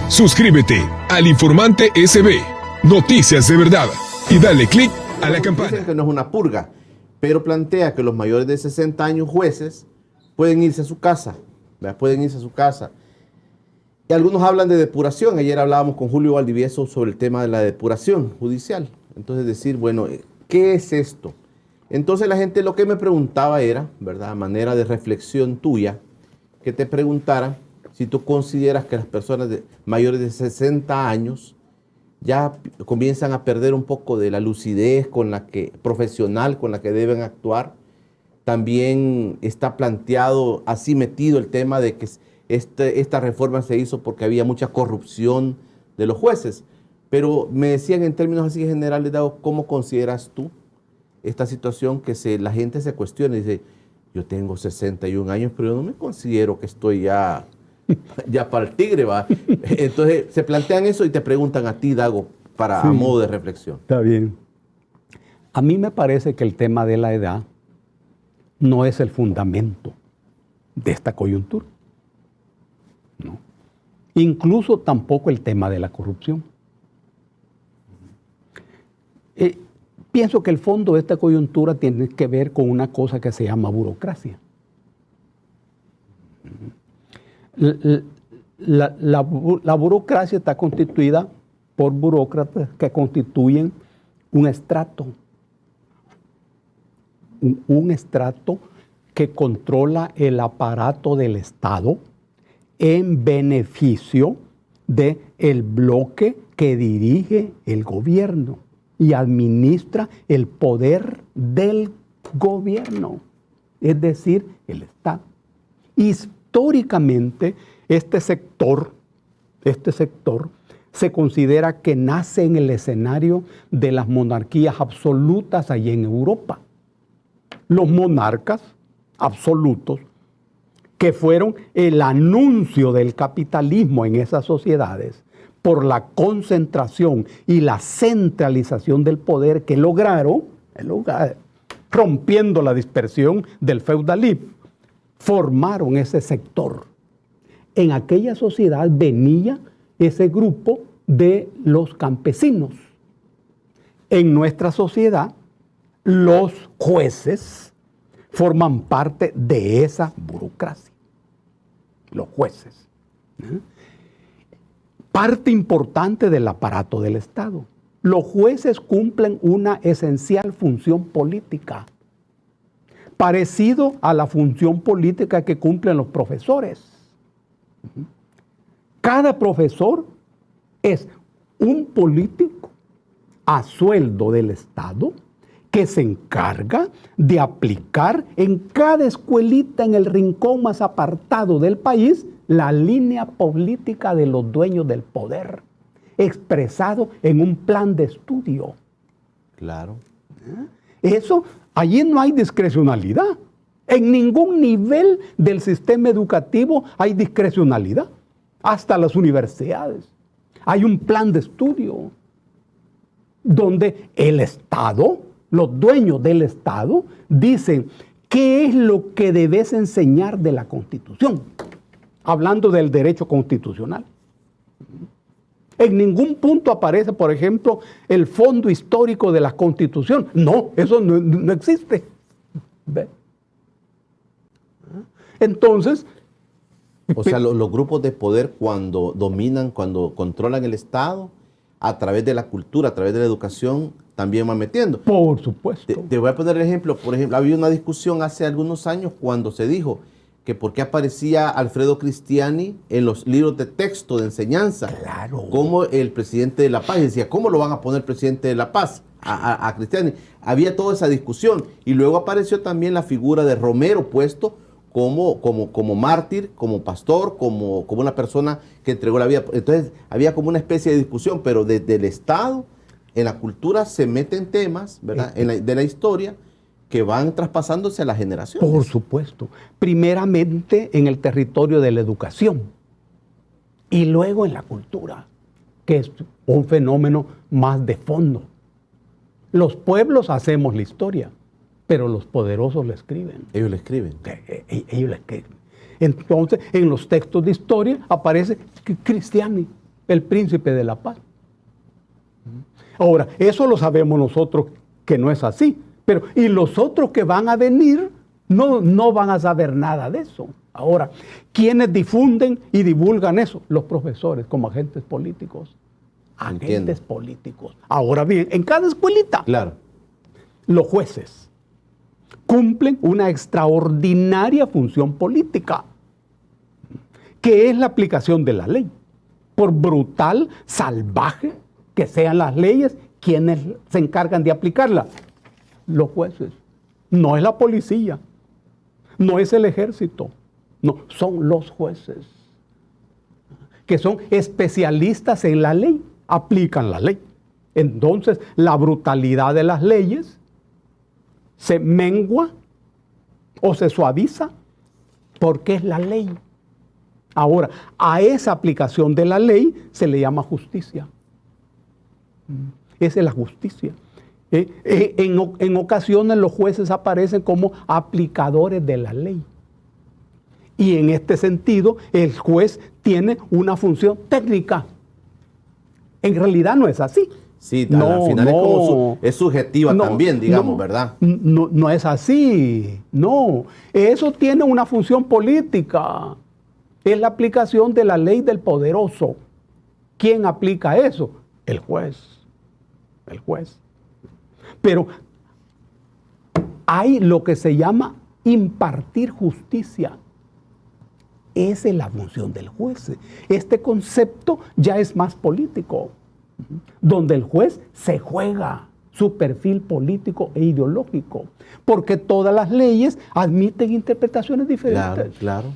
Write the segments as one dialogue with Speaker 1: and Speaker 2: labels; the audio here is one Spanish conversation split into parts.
Speaker 1: Suscríbete al Informante SB, Noticias de Verdad, y dale click a la campana.
Speaker 2: Dicen que no es una purga, pero plantea que los mayores de 60 años jueces pueden irse a su casa, ¿verdad? Pueden irse a su casa. Y algunos hablan de depuración. Ayer hablábamos con Julio Valdivieso sobre el tema de la depuración judicial. Entonces decir, bueno, ¿qué es esto? Entonces la gente lo que me preguntaba era, ¿verdad? A manera de reflexión tuya, que te preguntara si tú consideras que las personas mayores de 60 años ya comienzan a perder un poco de la lucidez profesional con la que deben actuar. También está planteado, así metido el tema de que esta reforma se hizo porque había mucha corrupción de los jueces. Pero me decían en términos así generales, Dago, ¿cómo consideras tú esta situación que la gente se cuestiona y dice, yo tengo 61 años, pero yo no me considero que estoy ya para el tigre, ¿va? Entonces se plantean eso y te preguntan a ti, Dago, a modo de reflexión.
Speaker 3: Está bien. A mí me parece que el tema de la edad no es el fundamento de esta coyuntura. No. Incluso tampoco el tema de la corrupción. Pienso que el fondo de esta coyuntura tiene que ver con una cosa que se llama burocracia. La burocracia está constituida por burócratas que constituyen un estrato. Un estrato que controla el aparato del Estado en beneficio del bloque que dirige el gobierno y administra el poder del gobierno, es decir, el Estado. Históricamente, este sector se considera que nace en el escenario de las monarquías absolutas allí en Europa. Los monarcas absolutos, que fueron el anuncio del capitalismo en esas sociedades, por la concentración y la centralización del poder que lograron, rompiendo la dispersión del feudalismo, formaron ese sector. En aquella sociedad venía ese grupo de los campesinos. En nuestra sociedad, los jueces forman parte de esa burocracia. Los jueces. Parte importante del aparato del Estado. Los jueces cumplen una esencial función política, parecido a la función política que cumplen los profesores. Cada profesor es un político a sueldo del Estado que se encarga de aplicar en cada escuelita en el rincón más apartado del país la línea política de los dueños del poder, expresado en un plan de estudio.
Speaker 2: Claro.
Speaker 3: Eso, allí no hay discrecionalidad. En ningún nivel del sistema educativo hay discrecionalidad. Hasta las universidades. Hay un plan de estudio donde el Estado, los dueños del Estado, dicen qué es lo que debes enseñar de la Constitución. Hablando del derecho constitucional. En ningún punto aparece, por ejemplo, el fondo histórico de la Constitución. No, eso no existe. ¿Ve? Entonces...
Speaker 2: O sea, los grupos de poder cuando dominan, cuando controlan el Estado, a través de la cultura, a través de la educación, también van metiendo.
Speaker 3: Por supuesto.
Speaker 2: Te voy a poner el ejemplo. Por ejemplo, había una discusión hace algunos años cuando se dijo que por qué aparecía Alfredo Cristiani en los libros de texto de enseñanza.
Speaker 3: Claro.
Speaker 2: Como el presidente de La Paz. Y decía, ¿cómo lo van a poner presidente de La Paz a Cristiani? Había toda esa discusión. Y luego apareció también la figura de Romero puesto como mártir, como pastor, como una persona que entregó la vida. Entonces había como una especie de discusión, pero desde el Estado, en la cultura se meten temas, ¿verdad? De la historia que van traspasándose a las generaciones.
Speaker 3: Por supuesto. Primeramente en el territorio de la educación y luego en la cultura, que es un fenómeno más de fondo. Los pueblos hacemos la historia, pero los poderosos la escriben.
Speaker 2: Ellos la escriben.
Speaker 3: Ellos la escriben. Entonces, en los textos de historia aparece Cristiani. el príncipe de la paz. Ahora, eso lo sabemos nosotros que no es así, pero y los otros que van a venir no van a saber nada de eso. Ahora, ¿quiénes difunden y divulgan eso? Los profesores como agentes políticos. Agentes políticos. Ahora bien, en cada escuelita,
Speaker 2: Claro.
Speaker 3: los jueces cumplen una extraordinaria función política, que es la aplicación de la ley. Por brutal, salvaje que sean las leyes, ¿quiénes se encargan de aplicarlas? Los jueces. No es la policía, no es el ejército, no, son los jueces, que son especialistas en la ley, aplican la ley. Entonces, la brutalidad de las leyes se mengua o se suaviza porque es la ley. Ahora, a esa aplicación de la ley se le llama justicia. Esa es la justicia. En ocasiones los jueces aparecen como aplicadores de la ley. Y en este sentido, el juez tiene una función técnica. En realidad no es así.
Speaker 2: Sí, al final es subjetiva también, digamos, ¿verdad?
Speaker 3: No es así, no. Eso tiene una función política. Es la aplicación de la ley del poderoso. ¿Quién aplica eso? El juez. El juez. Pero hay lo que se llama impartir justicia. Esa es la función del juez. Este concepto ya es más político, donde el juez se juega su perfil político e ideológico, porque todas las leyes admiten interpretaciones diferentes.
Speaker 2: Claro.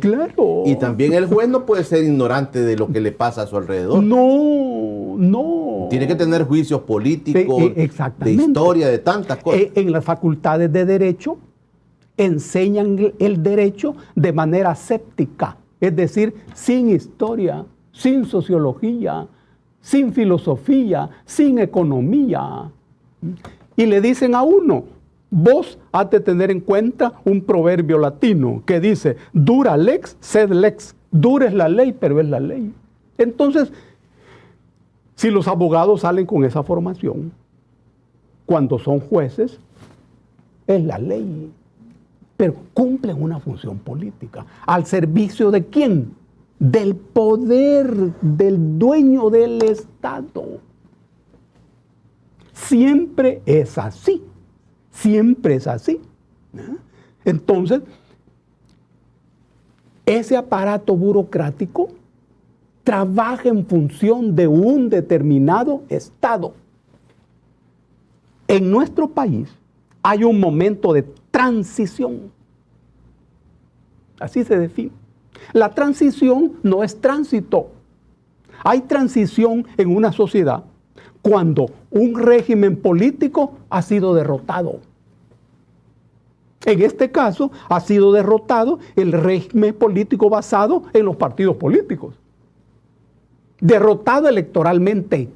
Speaker 3: Claro.
Speaker 2: Y también el juez no puede ser ignorante de lo que le pasa a su alrededor.
Speaker 3: No.
Speaker 2: Tiene que tener juicios políticos, de
Speaker 3: exactamente.
Speaker 2: historia, de tantas cosas.
Speaker 3: En las facultades de Derecho enseñan el derecho de manera séptica, es decir, sin historia, sin sociología, sin filosofía, sin economía. Y le dicen a uno, vos has de tener en cuenta un proverbio latino que dice, dura lex, sed lex. Dura es la ley, pero es la ley. Entonces, si los abogados salen con esa formación, cuando son jueces, es la ley. Pero cumplen una función política. ¿Al servicio de quién? Del poder, del dueño del Estado. Siempre es así. Siempre es así. Entonces, ese aparato burocrático trabaja en función de un determinado Estado. En nuestro país hay un momento de transición. Así se define. La transición no es tránsito. Hay transición en una sociedad cuando un régimen político ha sido derrotado. En este caso, ha sido derrotado el régimen político basado en los partidos políticos. Derrotado electoralmente,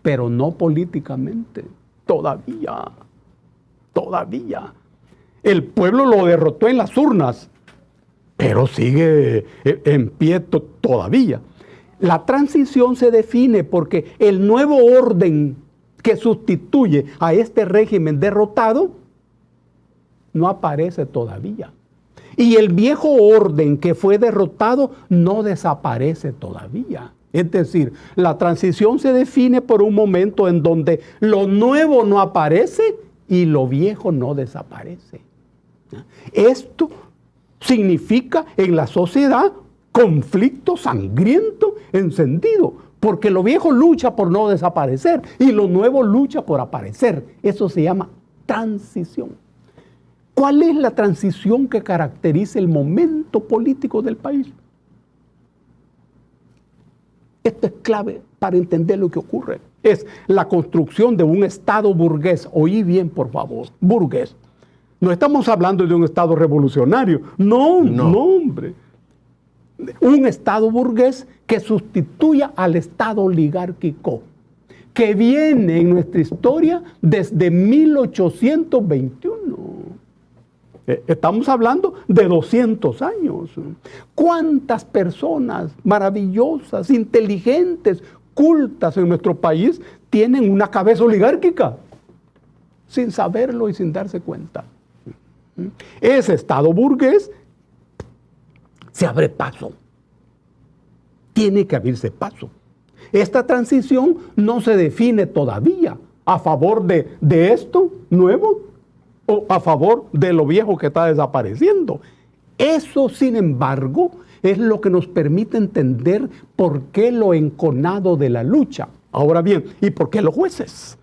Speaker 3: pero no políticamente. Todavía. El pueblo lo derrotó en las urnas, pero sigue en pie todavía. La transición se define porque el nuevo orden que sustituye a este régimen derrotado no aparece todavía. Y el viejo orden que fue derrotado no desaparece todavía. Es decir, la transición se define por un momento en donde lo nuevo no aparece y lo viejo no desaparece. Esto significa en la sociedad conflicto sangriento encendido, porque lo viejo lucha por no desaparecer y lo nuevo lucha por aparecer. Eso se llama transición. ¿Cuál es la transición que caracteriza el momento político del país? Esto es clave para entender lo que ocurre. Es la construcción de un Estado burgués. Oí bien, por favor, burgués. No estamos hablando de un Estado revolucionario. No, hombre. Un Estado burgués que sustituya al Estado oligárquico, que viene en nuestra historia desde 1821. Estamos hablando de 200 años. ¿Cuántas personas maravillosas, inteligentes, cultas en nuestro país tienen una cabeza oligárquica? Sin saberlo y sin darse cuenta. Ese Estado burgués se abre paso. Tiene que abrirse paso. Esta transición no se define todavía a favor de esto nuevo o a favor de lo viejo que está desapareciendo. Eso, sin embargo, es lo que nos permite entender por qué lo enconado de la lucha. Ahora bien, ¿y por qué los jueces?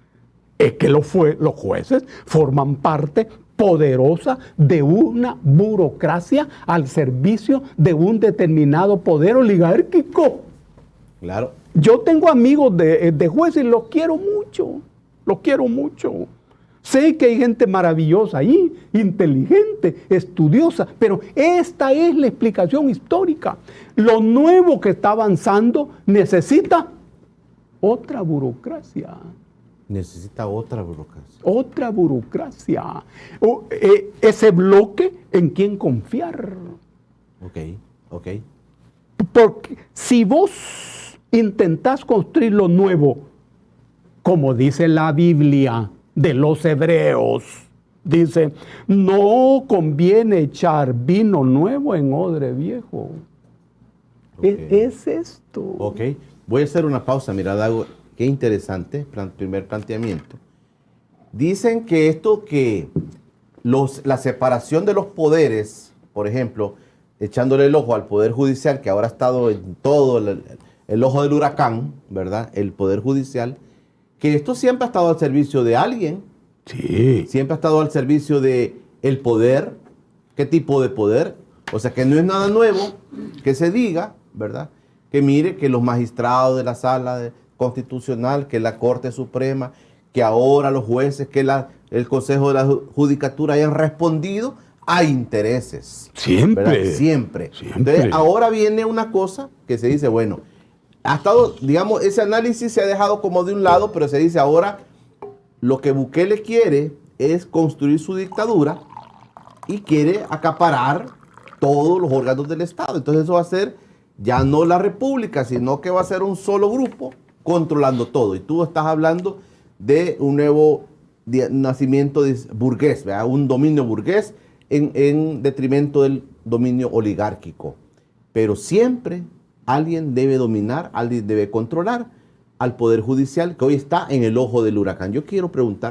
Speaker 3: Es que los jueces forman parte poderosa de una burocracia al servicio de un determinado poder oligárquico.
Speaker 2: Claro.
Speaker 3: Yo tengo amigos de jueces y los quiero mucho. Sé que hay gente maravillosa ahí, inteligente, estudiosa, pero esta es la explicación histórica. Lo nuevo que está avanzando necesita otra burocracia.
Speaker 2: Necesita otra burocracia.
Speaker 3: Otra burocracia. Ese bloque en quien confiar.
Speaker 2: Ok.
Speaker 3: Porque si vos intentás construir lo nuevo, como dice la Biblia de los hebreos, dice, no conviene echar vino nuevo en odre viejo. Es esto.
Speaker 2: Ok. Voy a hacer una pausa. Mira, Dago, qué interesante, primer planteamiento. Dicen que la separación de los poderes, por ejemplo, echándole el ojo al Poder Judicial, que ahora ha estado en todo el ojo del huracán, ¿verdad? El Poder Judicial, que esto siempre ha estado al servicio de alguien.
Speaker 3: Sí.
Speaker 2: Siempre ha estado al servicio de el poder. ¿Qué tipo de poder? O sea, que no es nada nuevo que se diga, ¿verdad? Que mire que los magistrados de la Sala Constitucional, que la Corte Suprema, que ahora los jueces, que el Consejo de la Judicatura hayan respondido a intereses.
Speaker 3: Siempre.
Speaker 2: ¿Verdad? Siempre. Entonces, ahora viene una cosa que se dice, bueno, ha estado, digamos, ese análisis se ha dejado como de un lado, pero se dice ahora lo que Bukele quiere es construir su dictadura y quiere acaparar todos los órganos del Estado. Entonces eso va a ser ya no la república, sino que va a ser un solo grupo controlando todo. Y tú estás hablando de un nuevo nacimiento burgués, ¿verdad? Un dominio burgués en detrimento del dominio oligárquico. Pero siempre alguien debe dominar, alguien debe controlar al Poder Judicial, que hoy está en el ojo del huracán. Yo quiero preguntar